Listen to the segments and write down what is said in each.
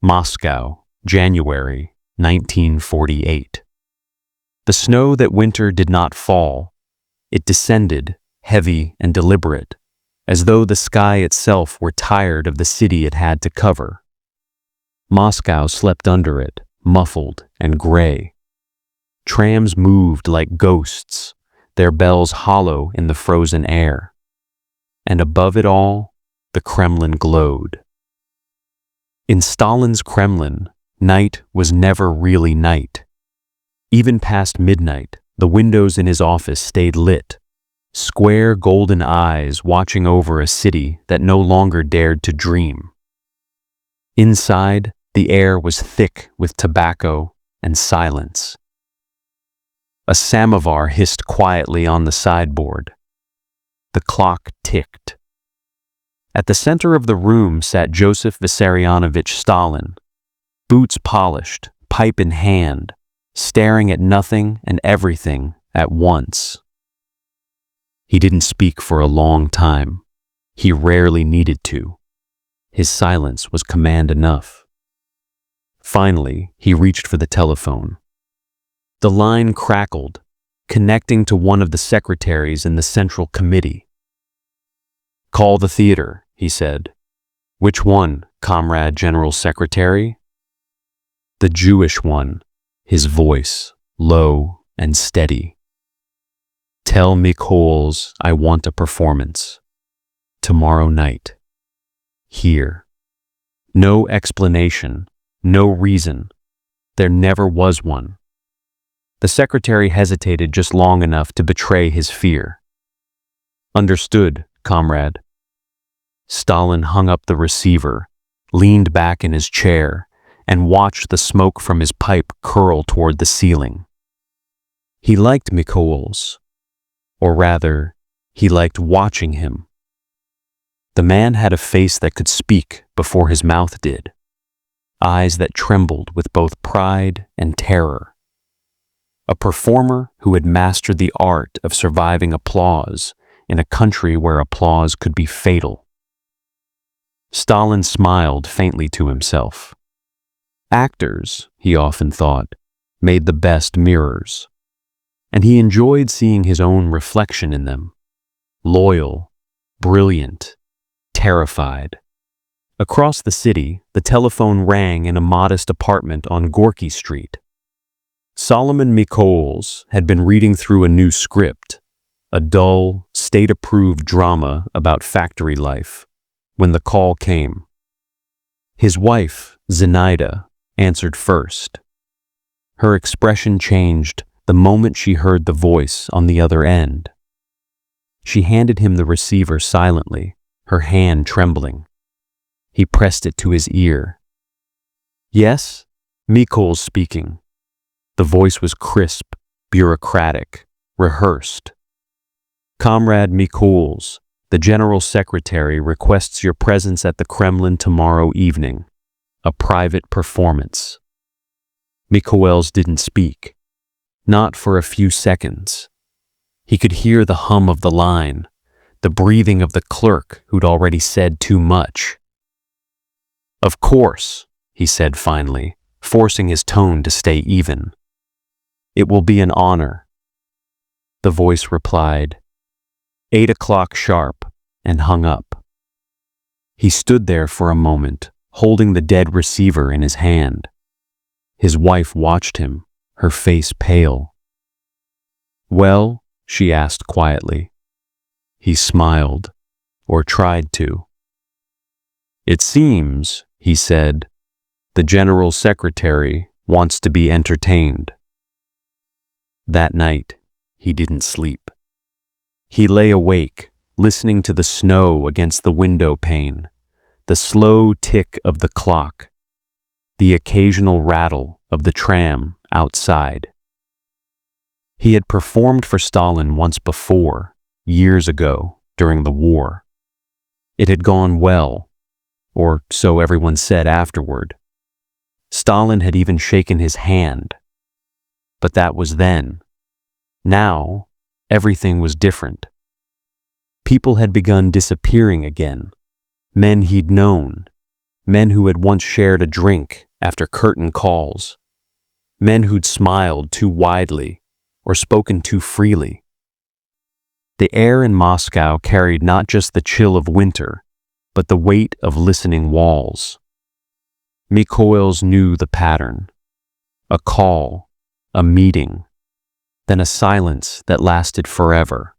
Moscow, January 1948. The snow that winter did not fall. It descended, heavy and deliberate, as though the sky itself were tired of the city it had to cover. Moscow slept under it, muffled and gray. Trams moved like ghosts, their bells hollow in the frozen air. And above it all, the Kremlin glowed. In Stalin's Kremlin, night was never really night. Even past midnight, the windows in his office stayed lit, square golden eyes watching over a city that no longer dared to dream. Inside, the air was thick with tobacco and silence. A samovar hissed quietly on the sideboard. The clock ticked. At the center of the room sat Joseph Vissarionovich Stalin, boots polished, pipe in hand, staring at nothing and everything at once. He didn't speak for a long time. He rarely needed to. His silence was command enough. Finally, he reached for the telephone. The line crackled, connecting to one of the secretaries in the Central Committee. "Call the theater," he said. "Which one, Comrade General Secretary?" "The Jewish one," his voice low and steady. "Tell Mikhoels I want a performance. Tomorrow night. Here." No explanation, no reason. There never was one. The secretary hesitated just long enough to betray his fear. "Understood, comrade." Stalin hung up the receiver, leaned back in his chair, and watched the smoke from his pipe curl toward the ceiling. He liked Mikhoels, or rather, he liked watching him. The man had a face that could speak before his mouth did, eyes that trembled with both pride and terror. A performer who had mastered the art of surviving applause in a country where applause could be fatal. Stalin smiled faintly to himself. Actors, he often thought, made the best mirrors, and he enjoyed seeing his own reflection in them. Loyal, brilliant, terrified. Across the city, the telephone rang in a modest apartment on Gorky Street. Solomon Mikhoels had been reading through a new script, a dull, state-approved drama about factory life, when the call came. His wife, Zenaida, answered first. Her expression changed the moment she heard the voice on the other end. She handed him the receiver silently, her hand trembling. He pressed it to his ear. "Yes, Mikhoels speaking." The voice was crisp, bureaucratic, rehearsed. "Comrade Mikhoels, the General Secretary requests your presence at the Kremlin tomorrow evening. A private performance." Mikhoels didn't speak. Not for a few seconds. He could hear the hum of the line, the breathing of the clerk who'd already said too much. "Of course," he said finally, forcing his tone to stay even. "It will be an honor." The voice replied, 8 o'clock sharp, and hung up. He stood there for a moment, holding the dead receiver in his hand. His wife watched him, her face pale. "Well?" she asked quietly. He smiled, or tried to. "It seems," he said, "the General Secretary wants to be entertained." That night, he didn't sleep. He lay awake, listening to the snow against the window pane, the slow tick of the clock, the occasional rattle of the tram outside. He had performed for Stalin once before, years ago, during the war. It had gone well, or so everyone said afterward. Stalin had even shaken his hand. But that was then. Now, everything was different. People had begun disappearing again. Men he'd known. men who had once shared a drink after curtain calls, men who'd smiled too widely or spoken too freely. The air in Moscow carried not just the chill of winter, but the weight of listening walls. Mikhoels knew the pattern. A call, a meeting, then a silence that lasted forever.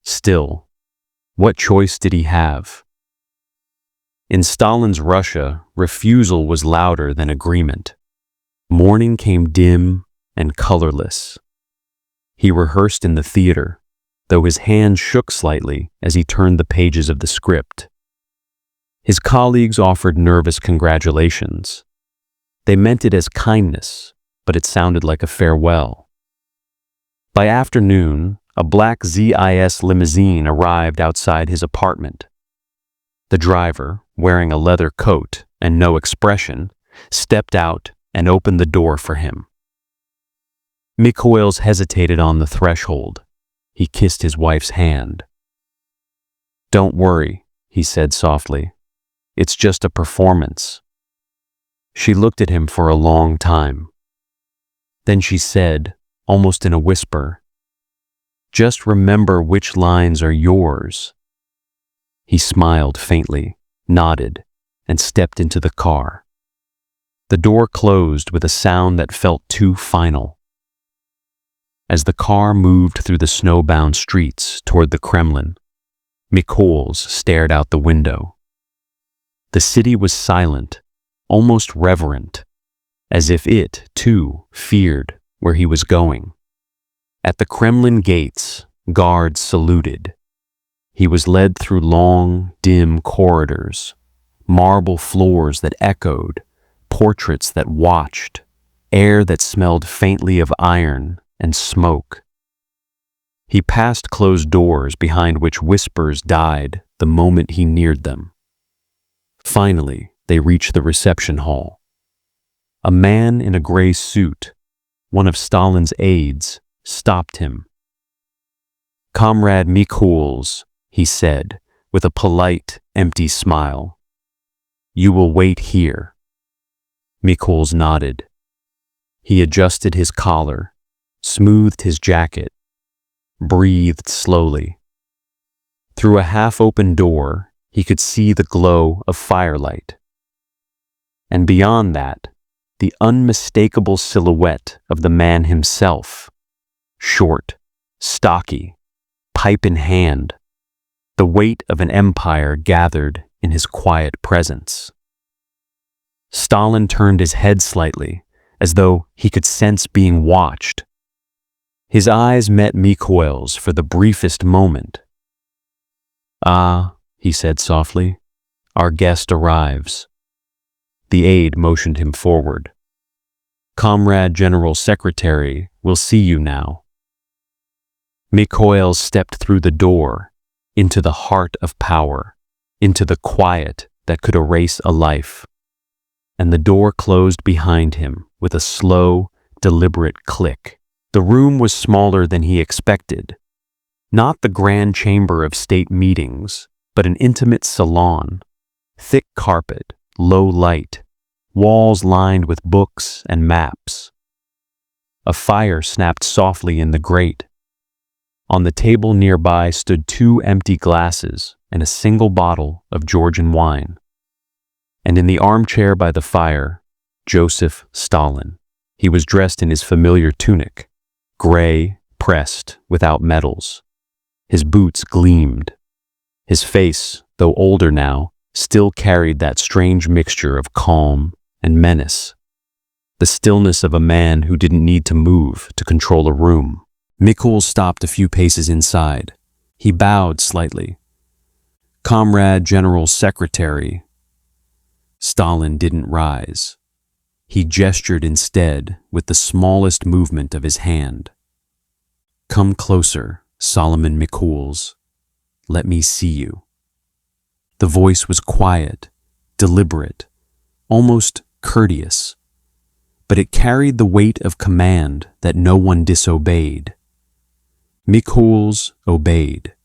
Still, what choice did he have? In Stalin's Russia, refusal was louder than agreement. Morning came dim and colorless. He rehearsed in the theater, though his hand shook slightly as he turned the pages of the script. His colleagues offered nervous congratulations. They meant it as kindness, but it sounded like a farewell. By afternoon, a black ZIS limousine arrived outside his apartment. The driver, wearing a leather coat and no expression, stepped out and opened the door for him. Mikhoels hesitated on the threshold. He kissed his wife's hand. "Don't worry," he said softly. "It's just a performance." She looked at him for a long time. Then she said, almost in a whisper, "Just remember which lines are yours." He smiled faintly, nodded, and stepped into the car. The door closed with a sound that felt too final. As the car moved through the snowbound streets toward the Kremlin, Mikhoels stared out the window. The city was silent, almost reverent, as if it, too, feared where he was going. At the Kremlin gates, guards saluted. He was led through long, dim corridors, marble floors that echoed, portraits that watched, air that smelled faintly of iron and smoke. He passed closed doors behind which whispers died the moment he neared them. Finally, they reached the reception hall. A man in a gray suit, one of Stalin's aides, stopped him. "Comrade Mikhoels," he said, with a polite, empty smile. "You will wait here." Mikhoels nodded. He adjusted his collar, smoothed his jacket, breathed slowly. Through a half-open door, he could see the glow of firelight. And beyond that, the unmistakable silhouette of the man himself, short, stocky, pipe in hand, the weight of an empire gathered in his quiet presence. Stalin turned his head slightly, as though he could sense being watched. His eyes met Mikhoels for the briefest moment. "Ah," he said softly, "our guest arrives." The aide motioned him forward. "Comrade General Secretary will see you now." Mikhoels stepped through the door, into the heart of power, into the quiet that could erase a life. And the door closed behind him with a slow, deliberate click. The room was smaller than he expected. Not the grand chamber of state meetings, but an intimate salon. Thick carpet, low light, walls lined with books and maps. A fire snapped softly in the grate. On the table nearby stood 2 empty glasses and a single bottle of Georgian wine. And in the armchair by the fire, Joseph Stalin. He was dressed in his familiar tunic, gray, pressed, without medals. His boots gleamed. His face, though older now, still carried that strange mixture of calm and menace. The stillness of a man who didn't need to move to control a room. Mikhoels stopped a few paces inside. He bowed slightly. "Comrade General Secretary." Stalin didn't rise. He gestured instead with the smallest movement of his hand. "Come closer, Solomon Mikhoels. Let me see you." The voice was quiet, deliberate, almost courteous, but it carried the weight of command that no one disobeyed. Mikhoels obeyed.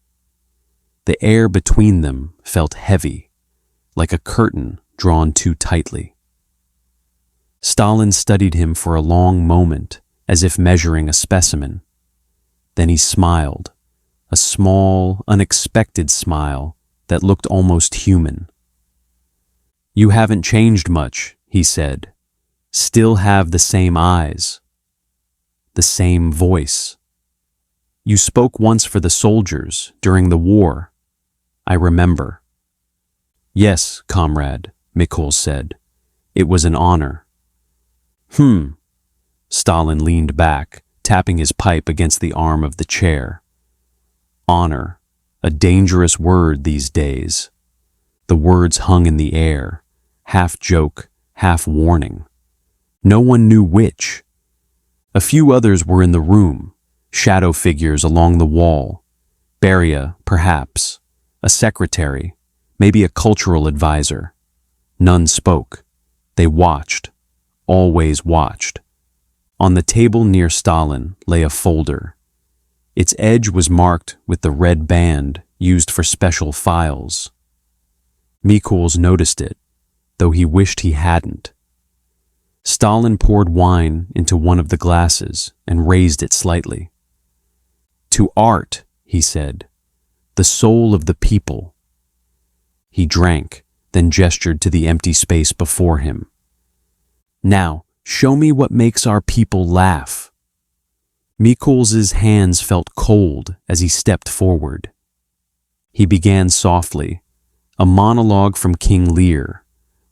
The air between them felt heavy, like a curtain drawn too tightly. Stalin studied him for a long moment, as if measuring a specimen. Then he smiled, a small, unexpected smile that looked almost human. "You haven't changed much," he said. "Still have the same eyes, the same voice. You spoke once for the soldiers during the war. I remember." "Yes, comrade," Mikhoels said. "It was an honor." Stalin leaned back, tapping his pipe against the arm of the chair. Honor, a dangerous word these days. The words hung in the air, half joke, half warning. No one knew which. A few others were in the room, shadow figures along the wall. Beria, perhaps, a secretary, maybe a cultural advisor. None spoke. They watched, always watched. On the table near Stalin lay a folder. Its edge was marked with the red band used for special files. Mikhoels noticed it, though he wished he hadn't. Stalin poured wine into one of the glasses and raised it slightly. "To art," he said, "the soul of the people." He drank, then gestured to the empty space before him. "Now, show me what makes our people laugh." Mikhoels's hands felt cold as he stepped forward. He began softly, a monologue from King Lear,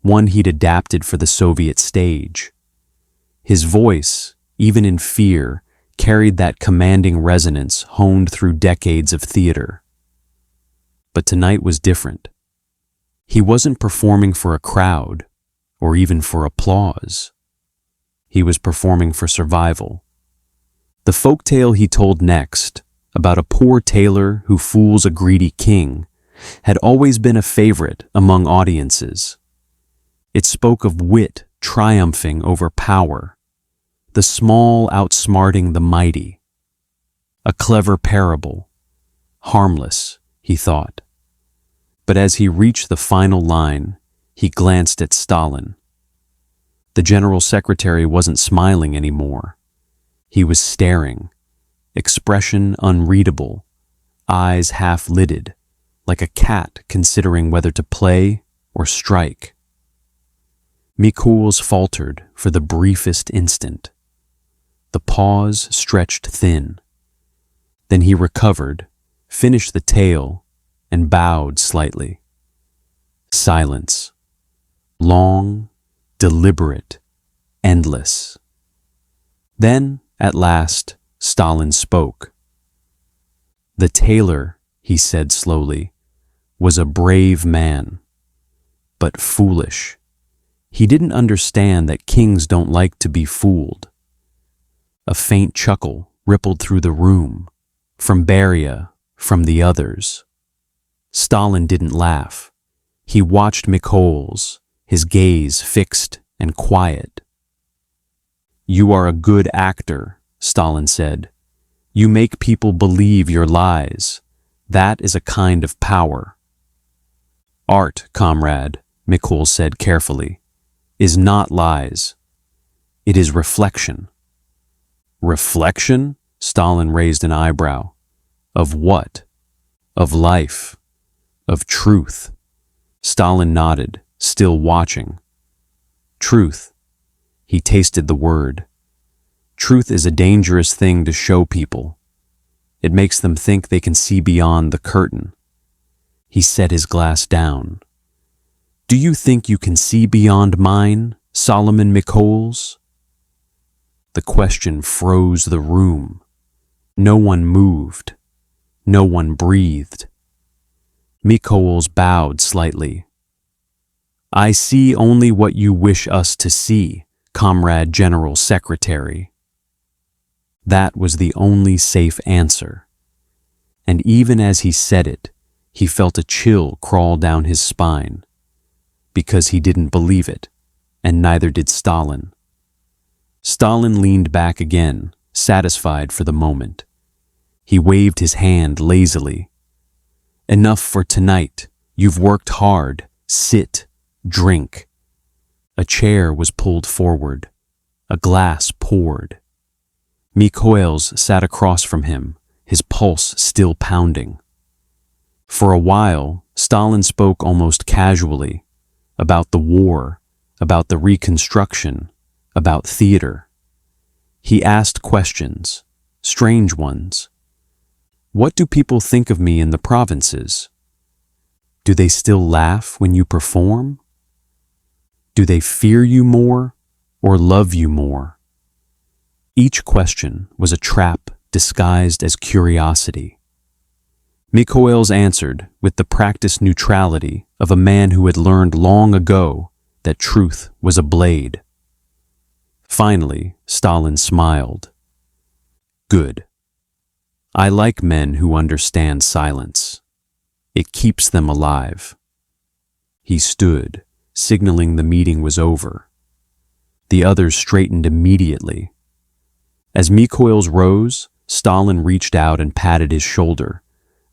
one he'd adapted for the Soviet stage. His voice, even in fear, carried that commanding resonance honed through decades of theater. But tonight was different. He wasn't performing for a crowd, or even for applause. He was performing for survival. The folktale he told next, about a poor tailor who fools a greedy king, had always been a favorite among audiences. It spoke of wit triumphing over power, the small outsmarting the mighty. A clever parable, harmless, he thought. But as he reached the final line, he glanced at Stalin. The general secretary wasn't smiling anymore. He was staring, expression unreadable, eyes half-lidded, like a cat considering whether to play or strike. Mikhoels faltered for the briefest instant. The pause stretched thin. Then he recovered, finished the tale, and bowed slightly. Silence. Long, deliberate, endless. Then, at last, Stalin spoke. "The tailor," he said slowly, "was a brave man, but foolish. He didn't understand that kings don't like to be fooled." A faint chuckle rippled through the room, from Beria, from the others. Stalin didn't laugh. He watched Mikhoels, his gaze fixed and quiet. "You are a good actor," Stalin said. "You make people believe your lies. That is a kind of power." "Art, comrade," Mikhoels said carefully, "is not lies. It is reflection." "Reflection?" Stalin raised an eyebrow. "Of what?" "Of life. Of truth." Stalin nodded, still watching. "Truth." He tasted the word. "Truth is a dangerous thing to show people. It makes them think they can see beyond the curtain." He set his glass down. "Do you think you can see beyond mine, Solomon Mikhoels?" The question froze the room. No one moved. No one breathed. Mikhoels bowed slightly. "I see only what you wish us to see, Comrade General Secretary." That was the only safe answer. And even as he said it, he felt a chill crawl down his spine. Because he didn't believe it, and neither did Stalin. Stalin leaned back again, satisfied for the moment. He waved his hand lazily. "Enough for tonight. You've worked hard. Sit. Drink. A chair was pulled forward. A glass poured. Mikhoels sat across from him, his pulse still pounding. For a while, Stalin spoke almost casually about the war, about the reconstruction, about theater. He asked questions, strange ones. What do people think of me in the provinces? Do they still laugh when you perform? Do they fear you more or love you more? Each question was a trap disguised as curiosity. Mikhoels answered with the practiced neutrality of a man who had learned long ago that truth was a blade. Finally, Stalin smiled. Good. I like men who understand silence. It keeps them alive. He stood, signaling the meeting was over. The others straightened immediately. As Mikhoels rose, Stalin reached out and patted his shoulder,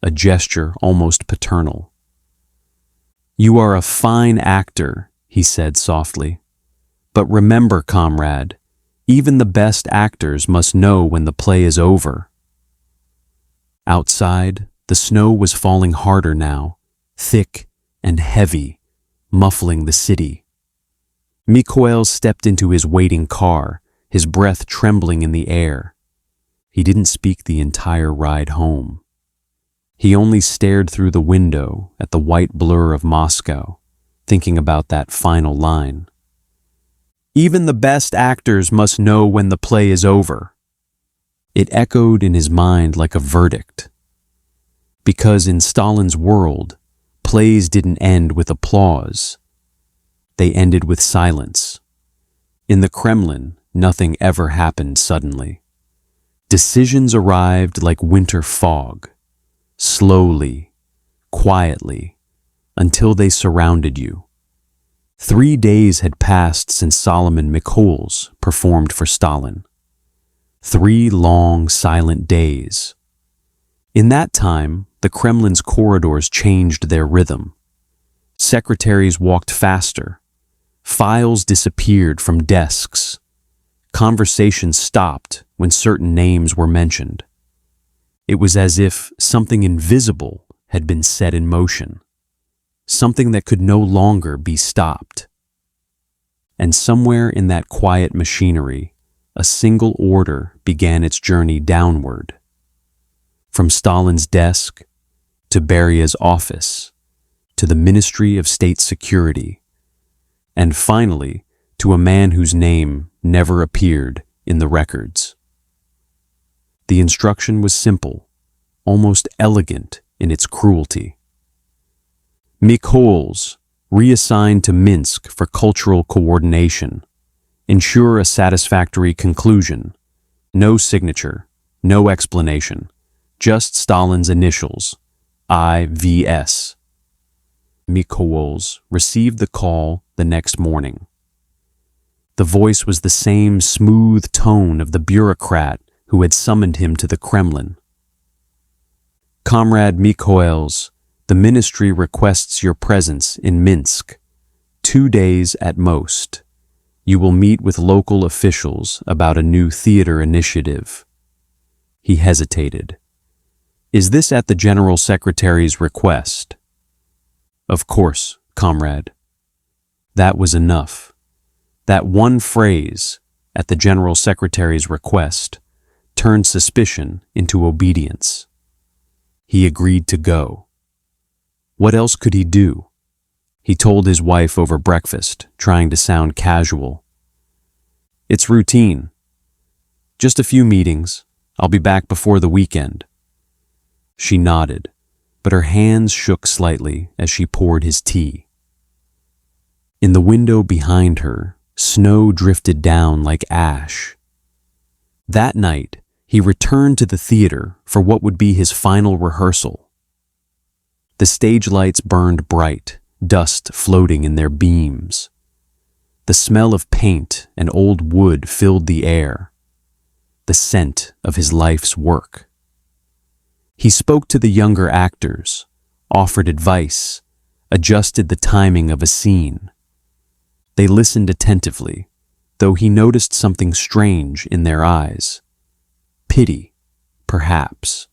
a gesture almost paternal. You are a fine actor, he said softly. But remember, comrade, even the best actors must know when the play is over. Outside, the snow was falling harder now, thick and heavy, muffling the city. Mikhoels stepped into his waiting car, his breath trembling in the air. He didn't speak the entire ride home. He only stared through the window at the white blur of Moscow, thinking about that final line. Even the best actors must know when the play is over. It echoed in his mind like a verdict. Because in Stalin's world, plays didn't end with applause. They ended with silence. In the Kremlin, nothing ever happened suddenly. Decisions arrived like winter fog, slowly, quietly, until they surrounded you. 3 days had passed since Solomon Mikhoels performed for Stalin. 3 long, silent days. In that time, the Kremlin's corridors changed their rhythm. Secretaries walked faster. Files disappeared from desks. Conversations stopped when certain names were mentioned. It was as if something invisible had been set in motion, something that could no longer be stopped. And somewhere in that quiet machinery, a single order began its journey downward. From Stalin's desk, to Beria's office, to the Ministry of State Security, and finally to a man whose name never appeared in the records. The instruction was simple, almost elegant in its cruelty. Mikhoels, reassigned to Minsk for cultural coordination. Ensure a satisfactory conclusion. No signature, no explanation, just Stalin's initials, IVS. Mikhoels received the call the next morning. The voice was the same smooth tone of the bureaucrat who had summoned him to the Kremlin. Comrade Mikhoels, the ministry requests your presence in Minsk. 2 days at most. You will meet with local officials about a new theater initiative. He hesitated. Is this at the General Secretary's request? Of course, comrade. That was enough. That one phrase, at the General Secretary's request, turned suspicion into obedience. He agreed to go. What else could he do? He told his wife over breakfast, trying to sound casual. It's routine. Just a few meetings. I'll be back before the weekend. She nodded, but her hands shook slightly as she poured his tea. In the window behind her, snow drifted down like ash. That night, he returned to the theater for what would be his final rehearsal. The stage lights burned bright, dust floating in their beams. The smell of paint and old wood filled the air, the scent of his life's work. He spoke to the younger actors, offered advice, adjusted the timing of a scene. They listened attentively, though he noticed something strange in their eyes. Pity, perhaps,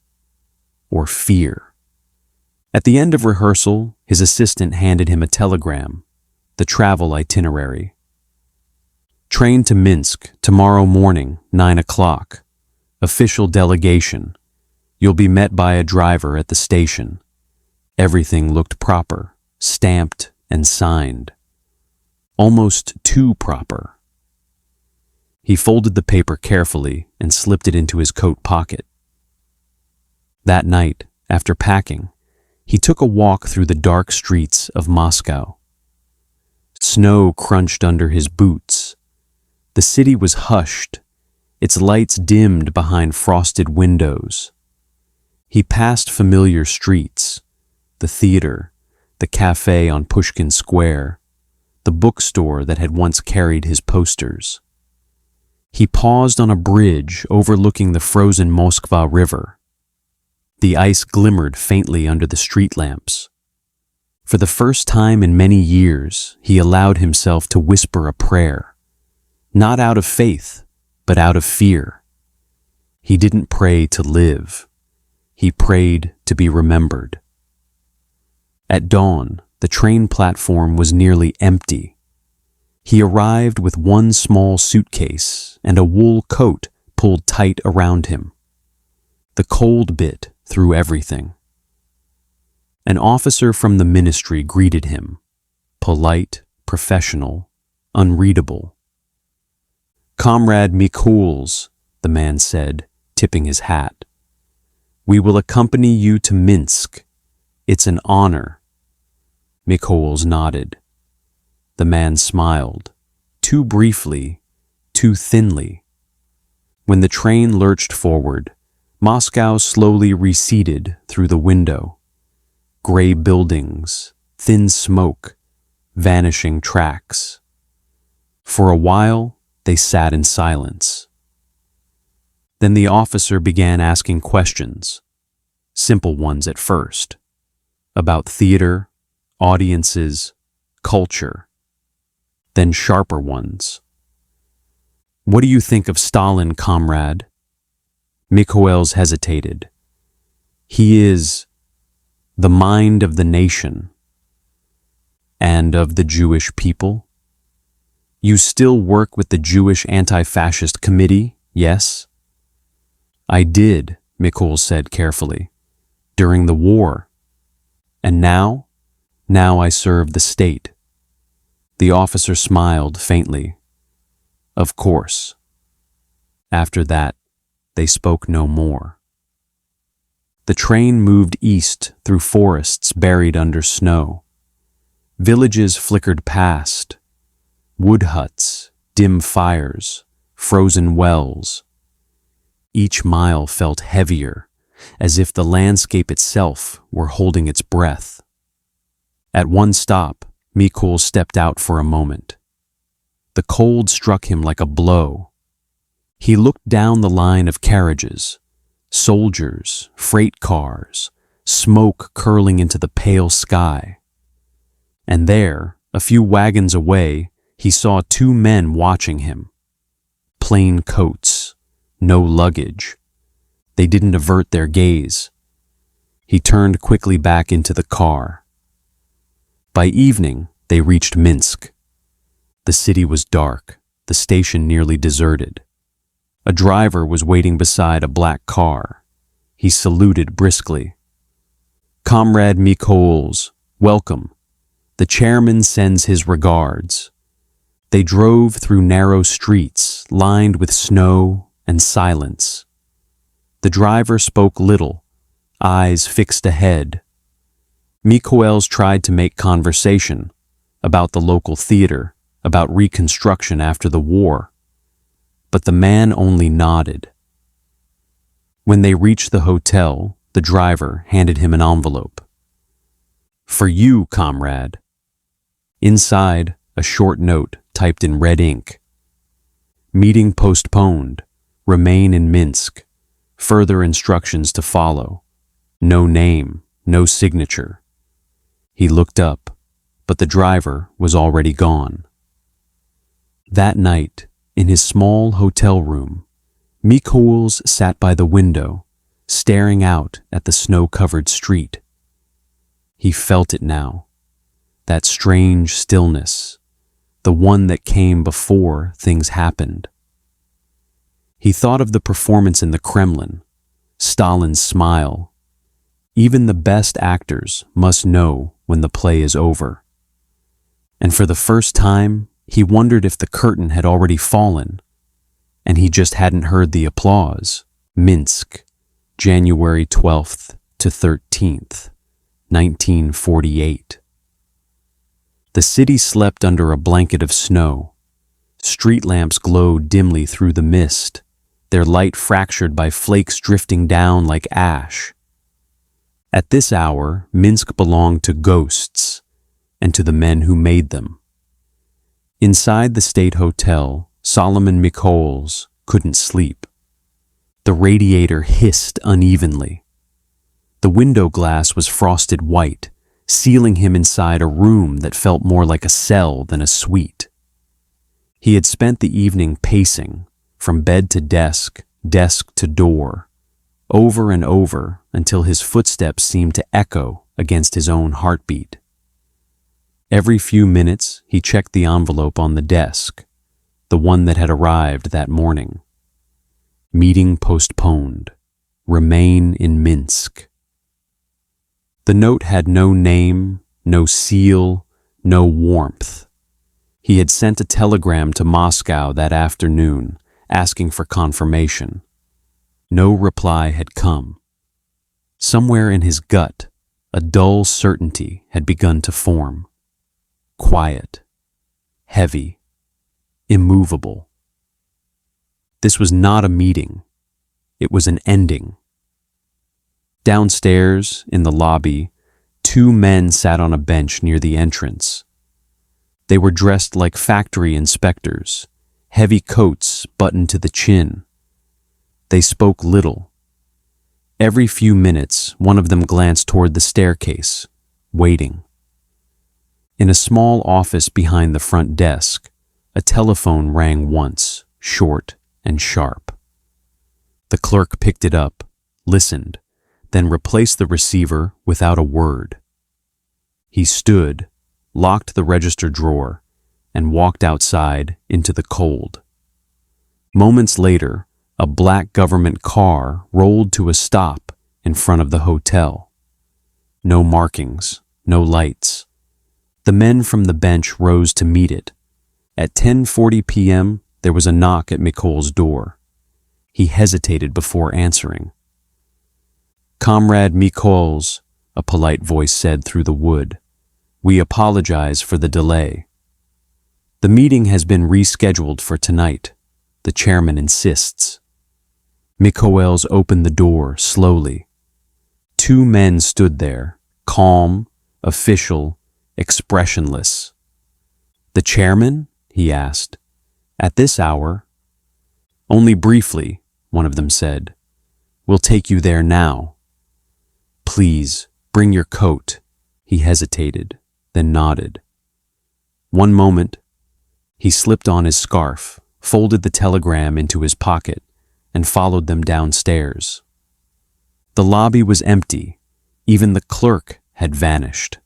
or fear. At the end of rehearsal, his assistant handed him a telegram, the travel itinerary. Train to Minsk tomorrow morning, 9 o'clock. Official delegation. You'll be met by a driver at the station. Everything looked proper, stamped and signed. Almost too proper. He folded the paper carefully and slipped it into his coat pocket. That night, after packing, he took a walk through the dark streets of Moscow. Snow crunched under his boots. The city was hushed, its lights dimmed behind frosted windows. He passed familiar streets, the theater, the cafe on Pushkin Square, the bookstore that had once carried his posters. He paused on a bridge overlooking the frozen Moskva River. The ice glimmered faintly under the street lamps. For the first time in many years, he allowed himself to whisper a prayer, not out of faith, but out of fear. He didn't pray to live. He prayed to be remembered. At dawn, the train platform was nearly empty. He arrived with one small suitcase and a wool coat pulled tight around him. The cold bit through everything. An officer from the ministry greeted him, polite, professional, unreadable. "Comrade Mikhoels," the man said, tipping his hat. "We will accompany you to Minsk. It's an honor." Mikhoels nodded. The man smiled, too briefly, too thinly. When the train lurched forward, Moscow slowly receded through the window. Gray buildings, thin smoke, vanishing tracks. For a while, they sat in silence. Then the officer began asking questions, simple ones at first, about theater, audiences, culture, then sharper ones. "What do you think of Stalin, comrade?" Mikhoels hesitated. "He is the mind of the nation and of the Jewish people. You still work with the Jewish Anti-Fascist Committee, yes?" "I did," Mikhoels said carefully, "during the war. And now? Now I serve the state." The officer smiled faintly. "Of course." After that, they spoke no more. The train moved east through forests buried under snow. Villages flickered past. Wood huts, dim fires, frozen wells. Each mile felt heavier, as if the landscape itself were holding its breath. At one stop, Mikhoels stepped out for a moment. The cold struck him like a blow. He looked down the line of carriages, soldiers, freight cars, smoke curling into the pale sky. And there, a few wagons away, he saw two men watching him. Plain coats, no luggage. They didn't avert their gaze. He turned quickly back into the car. By evening, they reached Minsk. The city was dark, the station nearly deserted. A driver was waiting beside a black car. He saluted briskly. "Comrade Mikhoels, welcome. The chairman sends his regards." They drove through narrow streets lined with snow and silence. The driver spoke little, eyes fixed ahead. Mikhoels tried to make conversation about the local theater, about reconstruction after the war, but the man only nodded. When they reached the hotel, the driver handed him an envelope. "For you, comrade." Inside, a short note typed in red ink. "Meeting postponed. Remain in Minsk. Further instructions to follow. No name, no signature." He looked up, but the driver was already gone. That night, in his small hotel room, Mikhoels sat by the window, staring out at the snow-covered street. He felt it now, that strange stillness, the one that came before things happened. He thought of the performance in the Kremlin, Stalin's smile. Even the best actors must know when the play is over. And for the first time, he wondered if the curtain had already fallen, and he just hadn't heard the applause. Minsk, January 12th to 13th, 1948. The city slept under a blanket of snow. Street lamps glowed dimly through the mist, their light fractured by flakes drifting down like ash. At this hour, Minsk belonged to ghosts and to the men who made them. Inside the state hotel, Solomon Mikhoels couldn't sleep. The radiator hissed unevenly. The window glass was frosted white, sealing him inside a room that felt more like a cell than a suite. He had spent the evening pacing, from bed to desk, desk to door, over and over until his footsteps seemed to echo against his own heartbeat. Every few minutes, he checked the envelope on the desk, the one that had arrived that morning. Meeting postponed. Remain in Minsk. The note had no name, no seal, no warmth. He had sent a telegram to Moscow that afternoon, asking for confirmation. No reply had come. Somewhere in his gut, a dull certainty had begun to form. Quiet, heavy, immovable. This was not a meeting. It was an ending. Downstairs, in the lobby, two men sat on a bench near the entrance. They were dressed like factory inspectors, heavy coats buttoned to the chin. They spoke little. Every few minutes, one of them glanced toward the staircase, waiting. In a small office behind the front desk, a telephone rang once, short and sharp. The clerk picked it up, listened, then replaced the receiver without a word. He stood, locked the register drawer, and walked outside into the cold. Moments later, a black government car rolled to a stop in front of the hotel. No markings, no lights. The men from the bench rose to meet it. At 10:40 p.m., there was a knock at Mikhoels' door. He hesitated before answering. "Comrade Mikhoels," a polite voice said through the wood, "we apologize for the delay. The meeting has been rescheduled for tonight. The chairman insists." Mikhoels opened the door slowly. Two men stood there, calm, official, expressionless. "The chairman?" he asked. "At this hour?" "Only briefly," one of them said. "We'll take you there now." "Please, bring your coat." He hesitated, then nodded. One moment, he slipped on his scarf, folded the telegram into his pocket, and followed them downstairs. The lobby was empty. Even the clerk had vanished.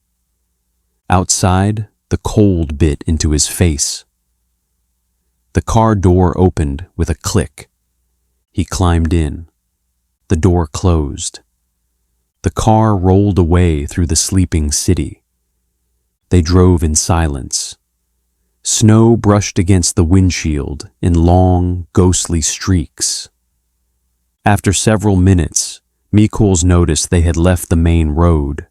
Outside, the cold bit into his face. The car door opened with a click. He climbed in. The door closed. The car rolled away through the sleeping city. They drove in silence. Snow brushed against the windshield in long, ghostly streaks. After several minutes, Mikhoels noticed they had left the main road.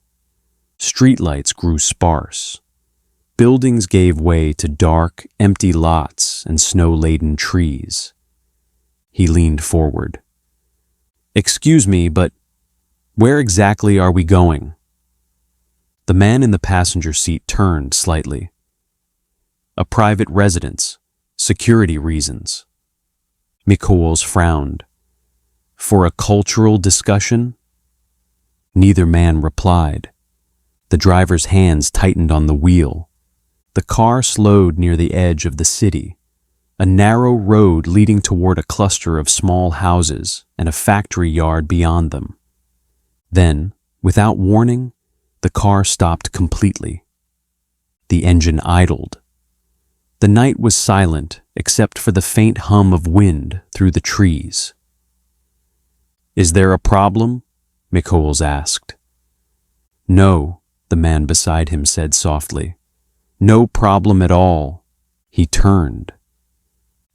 Streetlights grew sparse. Buildings gave way to dark, empty lots and snow-laden trees. He leaned forward. "Excuse me, but where exactly are we going?" The man in the passenger seat turned slightly. "A private residence, security reasons." Mikhoels frowned. "For a cultural discussion?" Neither man replied. The driver's hands tightened on the wheel. The car slowed near the edge of the city, a narrow road leading toward a cluster of small houses and a factory yard beyond them. Then, without warning, the car stopped completely. The engine idled. The night was silent except for the faint hum of wind through the trees. "Is there a problem?" Mikhoels asked. "No," the man beside him said softly. "No problem at all." He turned.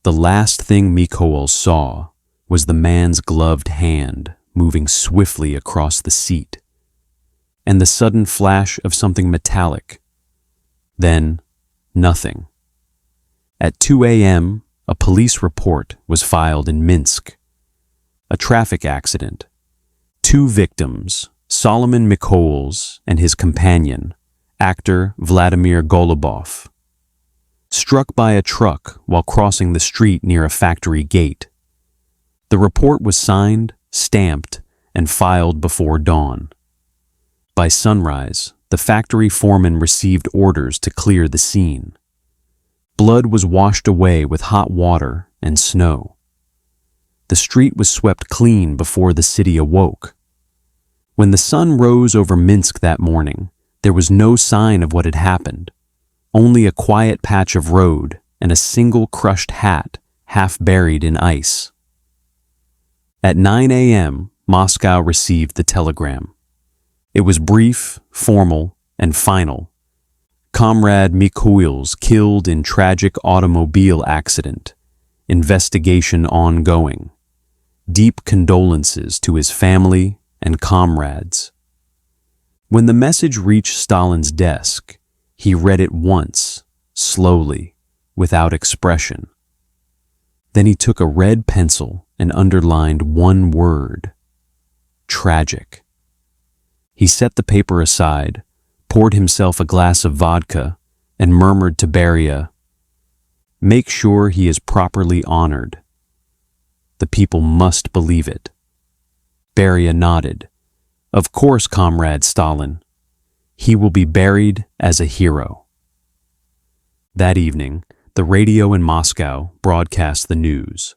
The last thing Mikhoels saw was the man's gloved hand moving swiftly across the seat, and the sudden flash of something metallic. Then, nothing. At 2 a.m., a police report was filed in Minsk. A traffic accident. 2 victims, Solomon Mikhoels and his companion, actor Vladimir Golubov, struck by a truck while crossing the street near a factory gate. The report was signed, stamped, and filed before dawn. By sunrise, the factory foreman received orders to clear the scene. Blood was washed away with hot water and snow. The street was swept clean before the city awoke. When the sun rose over Minsk that morning, there was no sign of what had happened, only a quiet patch of road and a single crushed hat half buried in ice. At 9 a.m., Moscow received the telegram. It was brief, formal, and final. Comrade Mikhoels killed in tragic automobile accident. Investigation ongoing. Deep condolences to his family and comrades. When the message reached Stalin's desk, he read it once, slowly, without expression. Then he took a red pencil and underlined one word: tragic. He set the paper aside, poured himself a glass of vodka, and murmured to Beria, "Make sure he is properly honored. The people must believe it." Beria nodded. "Of course, Comrade Stalin. He will be buried as a hero." That evening, the radio in Moscow broadcast the news.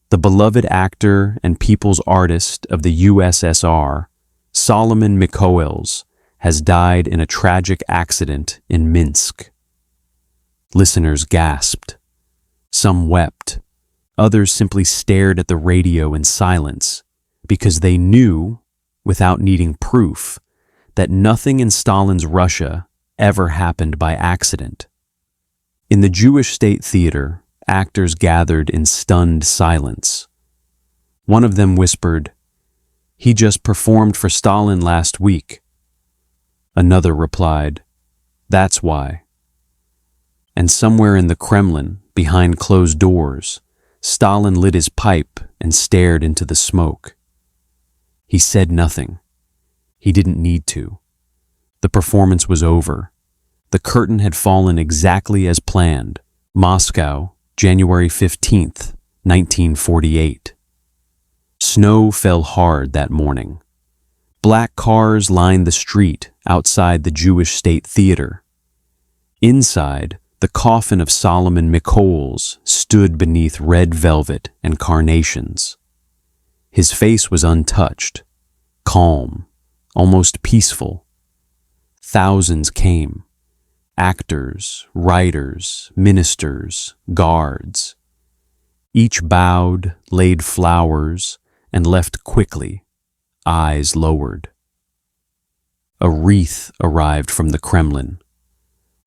The beloved actor and people's artist of the USSR, Solomon Mikhoels, has died in a tragic accident in Minsk. Listeners gasped. Some wept. Others simply stared at the radio in silence because they knew, without needing proof, that nothing in Stalin's Russia ever happened by accident. In the Jewish State Theater, actors gathered in stunned silence. One of them whispered, "He just performed for Stalin last week." Another replied, "That's why." And somewhere in the Kremlin, behind closed doors, Stalin lit his pipe and stared into the smoke. He said nothing. He didn't need to. The performance was over. The curtain had fallen exactly as planned. Moscow, January 15th, 1948. Snow fell hard that morning. Black cars lined the street outside the Jewish State Theater. Inside, the coffin of Solomon Mikhoels stood beneath red velvet and carnations. His face was untouched, calm, almost peaceful. Thousands came. Actors, writers, ministers, guards. Each bowed, laid flowers, and left quickly, eyes lowered. A wreath arrived from the Kremlin.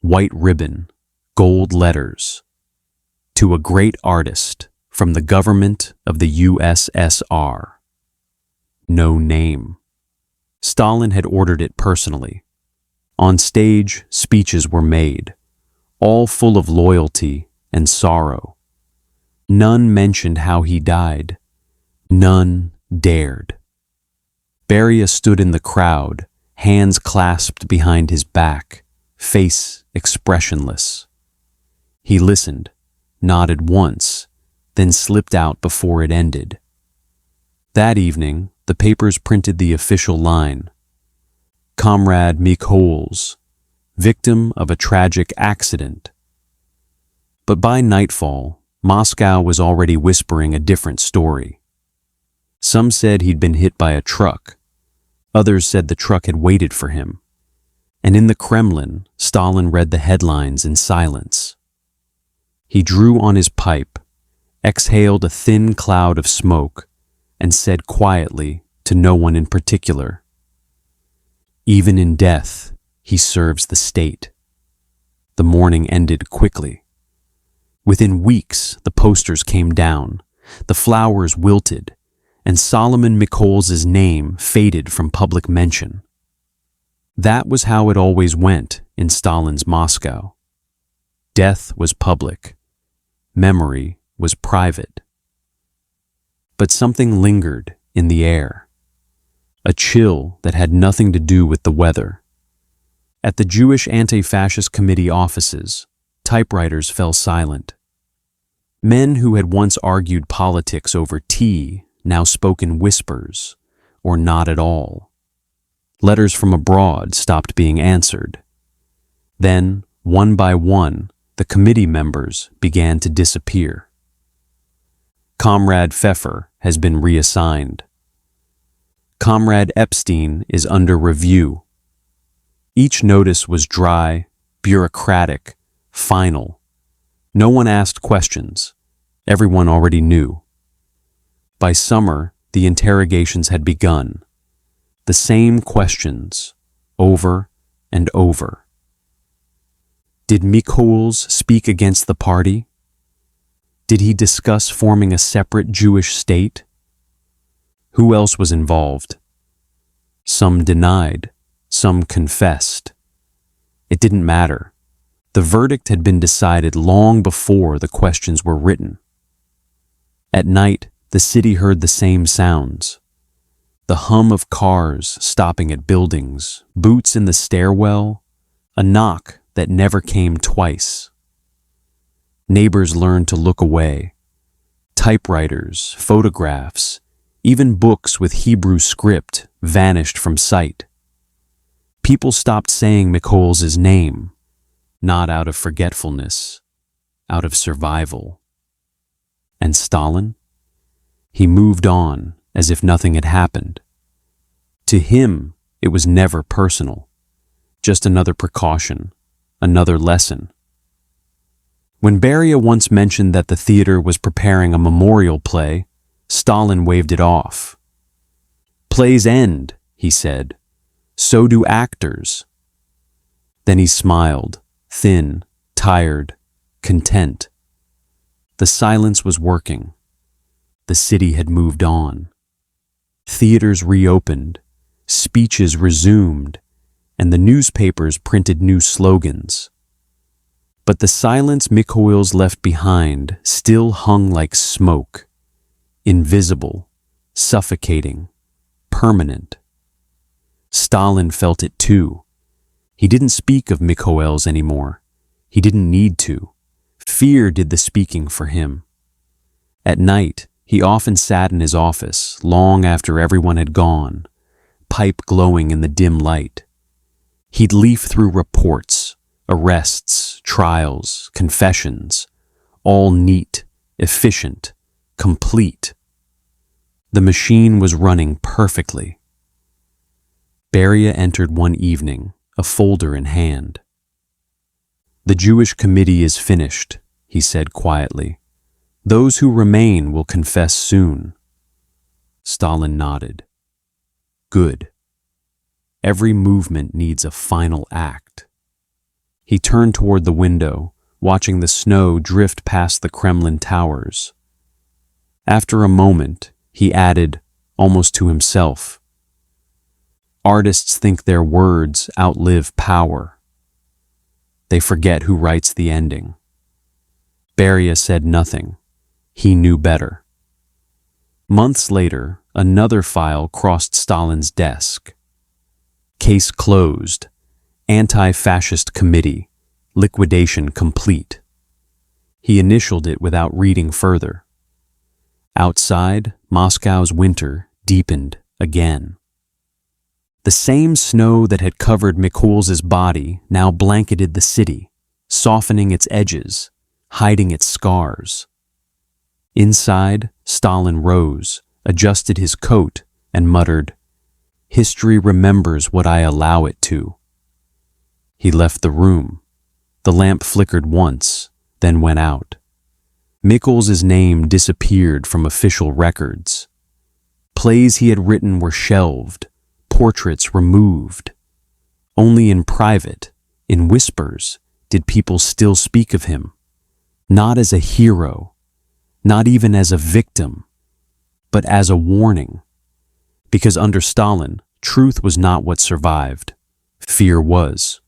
White ribbon, gold letters. To a great artist from the government of the USSR. No name. Stalin had ordered it personally. On stage, speeches were made, all full of loyalty and sorrow. None mentioned how he died. None dared. Beria stood in the crowd, hands clasped behind his back, face expressionless. He listened, nodded once, then slipped out before it ended. That evening, the papers printed the official line, "Comrade Mikhoels, victim of a tragic accident." But by nightfall, Moscow was already whispering a different story. Some said he'd been hit by a truck. Others said the truck had waited for him. And in the Kremlin, Stalin read the headlines in silence. He drew on his pipe, exhaled a thin cloud of smoke, and said quietly to no one in particular, "Even in death, he serves the state." The morning ended quickly. Within weeks, the posters came down, the flowers wilted, and Solomon Mikhoels' name faded from public mention. That was how it always went in Stalin's Moscow. Death was public. Memory was private. But something lingered in the air. A chill that had nothing to do with the weather. At the Jewish Anti-Fascist Committee offices, typewriters fell silent. Men who had once argued politics over tea now spoke in whispers, or not at all. Letters from abroad stopped being answered. Then, one by one, the committee members began to disappear. Comrade Pfeffer has been reassigned. Comrade Epstein is under review. Each notice was dry, bureaucratic, final. No one asked questions. Everyone already knew. By summer, the interrogations had begun. The same questions, over and over. Did Mikhoels speak against the party? Did he discuss forming a separate Jewish state? Who else was involved? Some denied, some confessed. It didn't matter. The verdict had been decided long before the questions were written. At night, the city heard the same sounds. The hum of cars stopping at buildings, boots in the stairwell, a knock that never came twice. Neighbors learned to look away. Typewriters, photographs, even books with Hebrew script vanished from sight. People stopped saying Mikhoels' name, not out of forgetfulness, out of survival. And Stalin? He moved on as if nothing had happened. To him, it was never personal, just another precaution, another lesson. When Beria once mentioned that the theater was preparing a memorial play, Stalin waved it off. "Plays end," he said. "So do actors." Then he smiled, thin, tired, content. The silence was working. The city had moved on. Theaters reopened, speeches resumed, and the newspapers printed new slogans. But the silence Mikhoels left behind still hung like smoke, invisible, suffocating, permanent. Stalin felt it too. He didn't speak of Mikhoels anymore. He didn't need to. Fear did the speaking for him. At night, he often sat in his office long after everyone had gone, pipe glowing in the dim light. He'd leaf through reports, arrests, trials, confessions, all neat, efficient, complete. The machine was running perfectly. Beria entered one evening, a folder in hand. "The Jewish committee is finished," he said quietly. "Those who remain will confess soon." Stalin nodded. "Good. Every movement needs a final act." He turned toward the window, watching the snow drift past the Kremlin towers. After a moment, he added, almost to himself, "Artists think their words outlive power. They forget who writes the ending." Beria said nothing. He knew better. Months later, another file crossed Stalin's desk. Case closed. Anti-Fascist Committee. Liquidation complete. He initialed it without reading further. Outside, Moscow's winter deepened again. The same snow that had covered Mikhoels' body now blanketed the city, softening its edges, hiding its scars. Inside, Stalin rose, adjusted his coat, and muttered, "History remembers what I allow it to." He left the room. The lamp flickered once, then went out. Mikhoels' name disappeared from official records. Plays he had written were shelved, portraits removed. Only in private, in whispers, did people still speak of him, not as a hero, not even as a victim, but as a warning. Because under Stalin, truth was not what survived. Fear was.